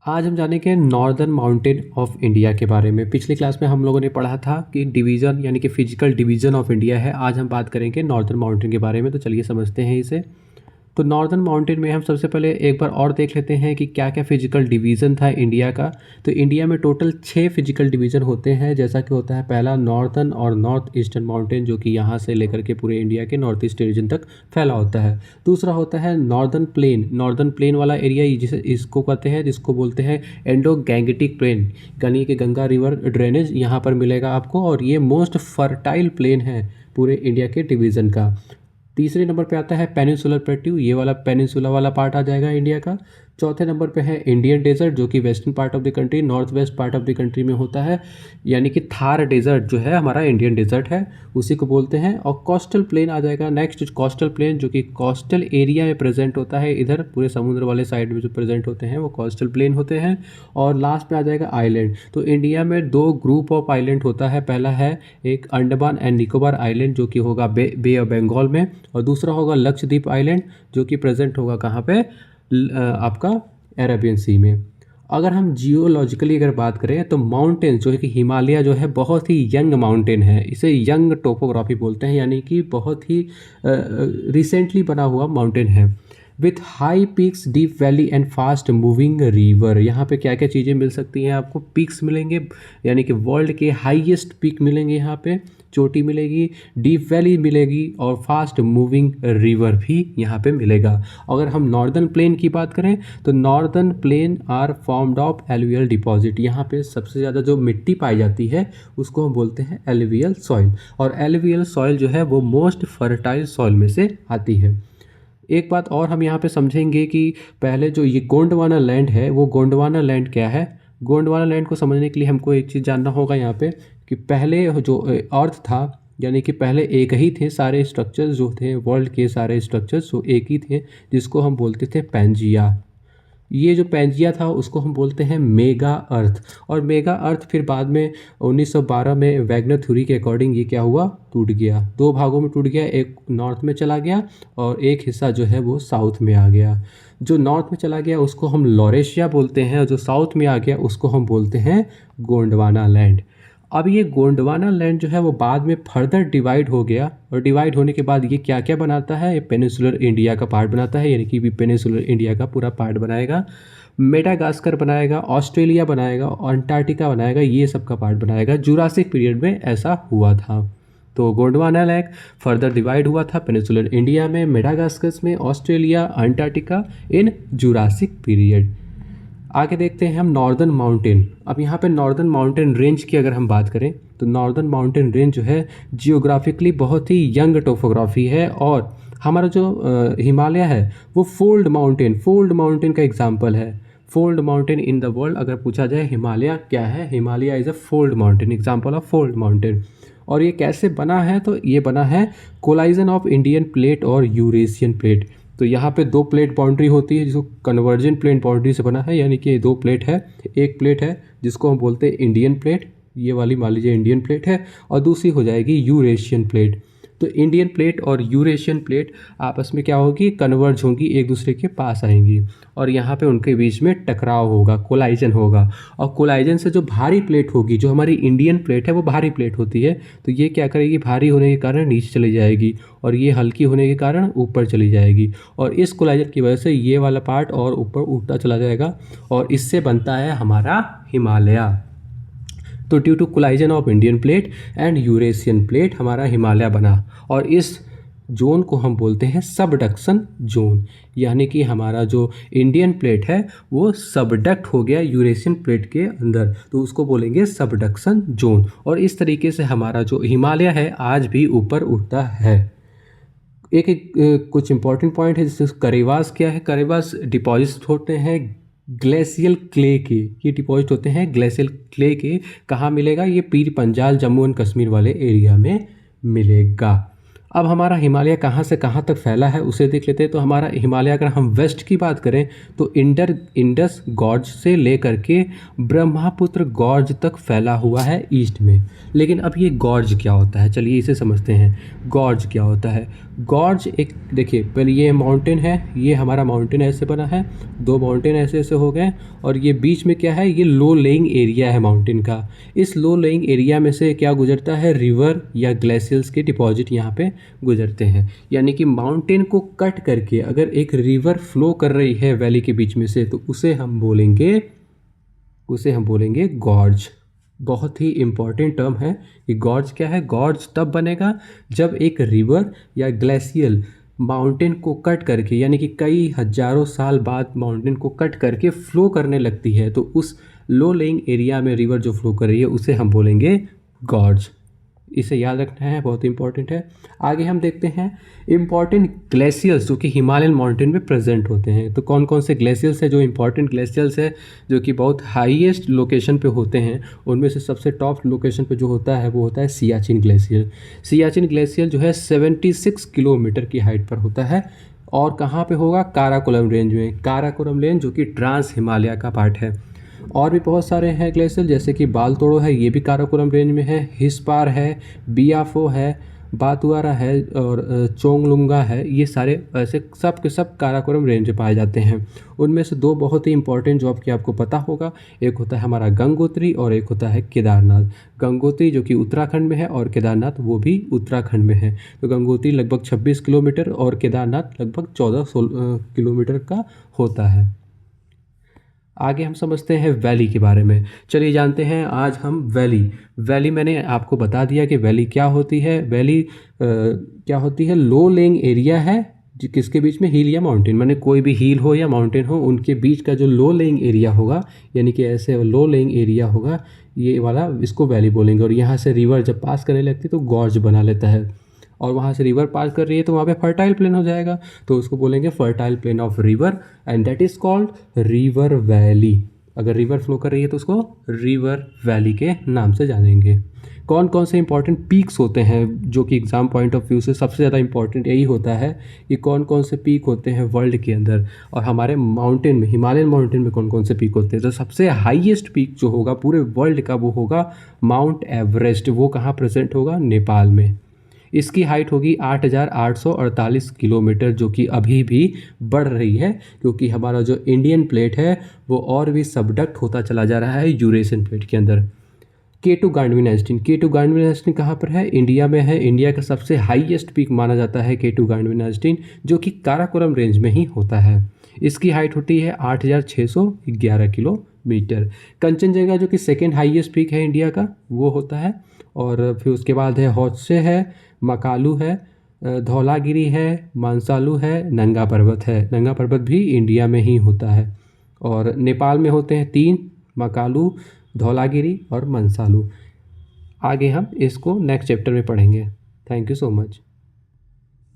आज हम जानेंगे नॉर्दर्न माउंटेन ऑफ इंडिया के बारे में। पिछली क्लास में हम लोगों ने पढ़ा था कि डिवीज़न यानी कि फिजिकल डिवीज़न ऑफ इंडिया है। आज हम बात करेंगे नॉर्दर्न माउंटेन के बारे में, तो चलिए समझते हैं इसे। तो नॉर्दर्न माउंटेन में हम सबसे पहले एक बार और देख लेते हैं कि क्या क्या फिजिकल डिवीज़न था इंडिया का। तो इंडिया में टोटल 6 फिजिकल डिवीज़न होते हैं, जैसा कि होता है पहला नॉर्थर्न और नॉर्थ ईस्टर्न माउंटेन, जो कि यहाँ से लेकर के पूरे इंडिया के नॉर्थ ईस्ट रीजन तक फैला होता है। दूसरा होता है नॉर्दर्न प्लेन वाला एरिया, जिसे इसको कहते हैं, जिसको बोलते हैं इंडो गैंगेटिक प्लेन, यानी कि गंगा रिवर ड्रेनेज यहाँ पर मिलेगा आपको, और ये मोस्ट फर्टाइल प्लेन है पूरे इंडिया के डिवीज़न का। तीसरे नंबर पे आता है पेनिनसुलर प्लेट्यू, ये वाला पेनिनसुला वाला पार्ट आ जाएगा इंडिया का। चौथे नंबर पे है इंडियन डेजर्ट, जो कि western part of the country, north west part of the country में होता है, यानी कि थार डेजर्ट जो है हमारा इंडियन डेजर्ट है, उसी को बोलते हैं। और कोस्टल प्लेन आ जाएगा नेक्स्ट, कोस्टल प्लेन जो कि कोस्टल एरिया में प्रेजेंट होता है, इधर पूरे समुद्र वाले साइड में जो प्रेजेंट होते हैं वो कोस्टल प्लेन होते हैं। और लास्ट में आ जाएगा आइलैंड। तो इंडिया में 2 ग्रुप ऑफ आइलैंड होता है, पहला है एक अंडमान एंड निकोबार आइलैंड, जो कि होगा बे ऑफ बंगाल में, और दूसरा होगा लक्षद्वीप आइलैंड, जो कि प्रेजेंट होगा कहाँ पे, आपका अरेबियन सी में। अगर हम जियोलॉजिकली अगर बात करें तो माउंटेन जो है कि हिमालय जो है बहुत ही यंग माउंटेन है, इसे यंग टोपोग्राफी बोलते हैं, यानी कि बहुत ही रिसेंटली बना हुआ माउंटेन है। With high peaks, deep valley and fast moving river. यहाँ पे क्या क्या चीज़ें मिल सकती हैं आपको, पीक्स मिलेंगे, यानी कि वर्ल्ड के हाईएस्ट पीक मिलेंगे, यहाँ पे चोटी मिलेगी, डीप वैली मिलेगी, और फास्ट मूविंग रिवर भी यहाँ पे मिलेगा। अगर हम नॉर्दर्न प्लेन की बात करें तो northern plain are formed of alluvial deposit. यहाँ पे सबसे ज़्यादा जो मिट्टी पाई जाती है उसको हम बोलते हैं एलुवियल सॉइल, और एलुवियल सॉइल जो है वो मोस्ट फर्टाइल सॉइल में से आती है। एक बात और हम यहाँ पे समझेंगे कि पहले जो ये गोंडवाना लैंड है, वो गोंडवाना लैंड क्या है। गोंडवाना लैंड को समझने के लिए हमको एक चीज़ जानना होगा यहाँ पे, कि पहले जो अर्थ था, यानी कि पहले एक ही थे, सारे स्ट्रक्चर्स जो थे वर्ल्ड के सारे स्ट्रक्चर्स वो एक ही थे, जिसको हम बोलते थे पैंजिया। ये जो पैंजिया था उसको हम बोलते हैं मेगा अर्थ। और मेगा अर्थ फिर बाद में 1912 में वैगनर थ्योरी के अकॉर्डिंग ये क्या हुआ, टूट गया, 2 भागों में टूट गया, एक नॉर्थ में चला गया और एक हिस्सा जो है वो साउथ में आ गया। जो नॉर्थ में चला गया उसको हम लॉरेशिया बोलते हैं, और जो साउथ में आ गया उसको हम बोलते हैं गोंडवाना लैंड। अब ये गोंडवाना लैंड जो है वो बाद में फर्दर डिवाइड हो गया, और डिवाइड होने के बाद ये क्या क्या बनाता है, ये पेनिनसुलर इंडिया का पार्ट बनाता है, यानी कि भी पेनिनसुलर इंडिया का पूरा पार्ट बनाएगा, मेडागास्कर बनाएगा, ऑस्ट्रेलिया बनाएगा, अंटार्कटिका बनाएगा, ये सब का पार्ट बनाएगा। जुरासिक पीरियड में ऐसा हुआ था। तो गोंडवाना लैंड फर्दर डिवाइड हुआ था पेनिनसुलर इंडिया में, मेडागास्कर में, ऑस्ट्रेलिया, अंटार्कटिका इन जुरासिक पीरियड। आगे देखते हैं हम नॉर्दर्न माउंटेन। अब यहाँ पे नॉर्दर्न माउंटेन रेंज की अगर हम बात करें तो नॉर्दर्न माउंटेन रेंज जो है जियोग्राफिकली बहुत ही यंग टोपोग्राफी है, और हमारा जो हिमालय है वो फोल्ड माउंटेन का एग्जाम्पल है। Fold mountain in the world अगर पूछा जाए हिमालय क्या है, Himalaya is a fold mountain, example of fold mountain. और ये कैसे बना है, तो ये बना है कोलाइजन ऑफ इंडियन प्लेट और यूरेशियन प्लेट। तो यहाँ पे 2 प्लेट बाउंड्री होती है, जिसको कन्वर्जेंट प्लेट बाउंड्री से बना है, यानी कि ये 2 प्लेट है। एक प्लेट है जिसको हम बोलते हैं इंडियन प्लेट, ये वाली मान लीजिए इंडियन प्लेट है, और दूसरी हो जाएगी यूरेशियन प्लेट। तो इंडियन प्लेट और यूरेशियन प्लेट आपस में क्या होगी, कन्वर्ज होंगी, एक दूसरे के पास आएंगी, और यहाँ पे उनके बीच में टकराव होगा, कोलाइजन होगा। और कोलाइजन से जो भारी प्लेट होगी, जो हमारी इंडियन प्लेट है वो भारी प्लेट होती है, तो ये क्या करेगी, भारी होने के कारण नीचे चली जाएगी, और ये हल्की होने के कारण ऊपर चली जाएगी, और इस कोलाइजन की वजह से ये वाला पार्ट और ऊपर उठता चला जाएगा, और इससे बनता है हमारा हिमालय। तो due to collision of Indian plate and Eurasian plate हमारा हिमालय बना, और इस जोन को हम बोलते हैं सबडक्शन जोन, यानी कि हमारा जो इंडियन प्लेट है वो सबडक्ट हो गया यूरेशियन प्लेट के अंदर, तो उसको बोलेंगे सबडक्शन जोन। और इस तरीके से हमारा जो हिमालय है आज भी ऊपर उठता है। कुछ इंपॉर्टेंट पॉइंट है, जैसे करेवास क्या है, करेवास डिपॉजिट होते हैं ग्लेशियल क्ले के, ये डिपॉजिट होते हैं ग्लेशियल क्ले के। कहाँ मिलेगा, ये पीर पंजाल जम्मू एंड कश्मीर वाले एरिया में मिलेगा। अब हमारा हिमालय कहाँ से कहाँ तक फैला है उसे देख लेते हैं। तो हमारा हिमालय अगर हम वेस्ट की बात करें तो इंडस गॉर्ज से लेकर के ब्रह्मपुत्र गॉर्ज तक फैला हुआ है ईस्ट में। लेकिन अब ये गॉर्ज क्या होता है, चलिए इसे समझते हैं। गॉर्ज क्या होता है, गॉर्ज एक देखिए पहले ये माउंटेन है, ये हमारा माउंटेन ऐसे बना है, दो माउंटेन ऐसे ऐसे हो गए और ये बीच में क्या है, ये लो लेइंग एरिया है माउंटेन का। इस लो लेइंग एरिया में से क्या गुजरता है, रिवर या ग्लेशियर्स के डिपॉजिट यहाँ पे गुजरते हैं। यानी कि माउंटेन को कट करके अगर एक रिवर फ्लो कर रही है वैली के बीच में से तो उसे हम बोलेंगे गॉर्ज। बहुत ही इम्पॉर्टेंट टर्म है कि गॉर्ज क्या है। गॉर्ज तब बनेगा जब एक रिवर या ग्लेशियल माउंटेन को कट करके, यानी कि कई हजारों साल बाद माउंटेन को कट करके फ्लो करने लगती है, तो उस लो लेइंग एरिया में रिवर जो फ्लो कर रही है उसे हम बोलेंगे गॉर्ज। इसे याद रखना है, बहुत इंपॉर्टेंट है। आगे हम देखते हैं इम्पॉर्टेंट ग्लेशियर्स जो कि हिमालयन माउंटेन में प्रेजेंट होते हैं। तो कौन कौन से ग्लेशियर्स हैं जो इम्पॉर्टेंट ग्लेशियर्स है जो कि बहुत हाईएस्ट लोकेशन पे होते हैं। उनमें से सबसे टॉप लोकेशन पे जो होता है वो होता है सियाचिन ग्लेशियर। सियाचिन ग्लेशियर जो है 76 किलोमीटर की हाइट पर होता है और कहाँ पे होगा, काराकोरम रेंज में। काराकोरम रेंज जो कि ट्रांस हिमालय का पार्ट है। और भी बहुत सारे हैं ग्लेशियर, जैसे कि बालतोड़ो है, ये भी काराकोरम रेंज में है। हिस्पार है, बियाफो है, बातुआरा है और चोंगलुंगा है। ये सारे ऐसे सब के सब काराकोरम रेंज में पाए जाते हैं। उनमें से दो बहुत ही इंपॉर्टेंट जो आपके आपको पता होगा, एक होता है हमारा गंगोत्री और एक होता है केदारनाथ। गंगोत्री जो कि उत्तराखंड में है और केदारनाथ वो भी उत्तराखंड में है। तो गंगोत्री लगभग 26 किलोमीटर और केदारनाथ लगभग 14 किलोमीटर का होता है। आगे हम समझते हैं वैली के बारे में। चलिए जानते हैं आज हम वैली मैंने आपको बता दिया कि वैली क्या होती है। वैली क्या होती है, लो लेइंग एरिया है किसके बीच में, हिल या माउंटेन। माने कोई भी हिल हो या माउंटेन हो उनके बीच का जो लो लेइंग एरिया होगा, यानी कि ऐसे लो लेइंग एरिया होगा ये वाला, इसको वैली बोलेंगे। और यहाँ से रिवर जब पास करने लगती है तो गॉर्ज बना लेता है और वहाँ से रिवर पास कर रही है तो वहाँ पे फर्टाइल प्लेन हो जाएगा, तो उसको बोलेंगे fertile plain of river and that is called river valley. अगर रिवर फ्लो कर रही है तो उसको रिवर वैली के नाम से जानेंगे। कौन कौन से इंपॉर्टेंट पीक्स होते हैं जो कि एग्ज़ाम पॉइंट ऑफ व्यू से सबसे ज़्यादा इंपॉर्टेंट यही होता है कि कौन कौन से पीक होते हैं वर्ल्ड के अंदर, और हमारे माउंटेन में, हिमालयन माउंटेन में कौन कौन से पीक होते हैं। तो सबसे हाईएस्ट पीक जो होगा पूरे वर्ल्ड का वो होगा माउंट एवरेस्ट। वो कहाँ प्रेजेंट होगा, नेपाल में। इसकी हाइट होगी 8,848 किलोमीटर, जो कि अभी भी बढ़ रही है क्योंकि हमारा जो इंडियन प्लेट है वो और भी सबडक्ट होता चला जा रहा है यूरेशियन प्लेट के अंदर। K2 गांडवी कहाँ पर है, इंडिया में है। इंडिया का सबसे हाईएस्ट पीक माना जाता है K2 गांडवी जो कि काराकोरम रेंज में ही होता है। इसकी हाइट होती है 8,611 किलोमीटर। कंचनजंगा जो कि सेकेंड हाईएस्ट पीक है इंडिया का वो होता है, और फिर उसके बाद है हौत्से है, मकालू है, धौलागिरी है, मानसालू है, नंगा पर्वत है। नंगा पर्वत भी इंडिया में ही होता है। और नेपाल में होते हैं 3, मकालू, धौलागिरी और मनसालू। आगे हम इसको नेक्स्ट चैप्टर में पढ़ेंगे। Thank you so much.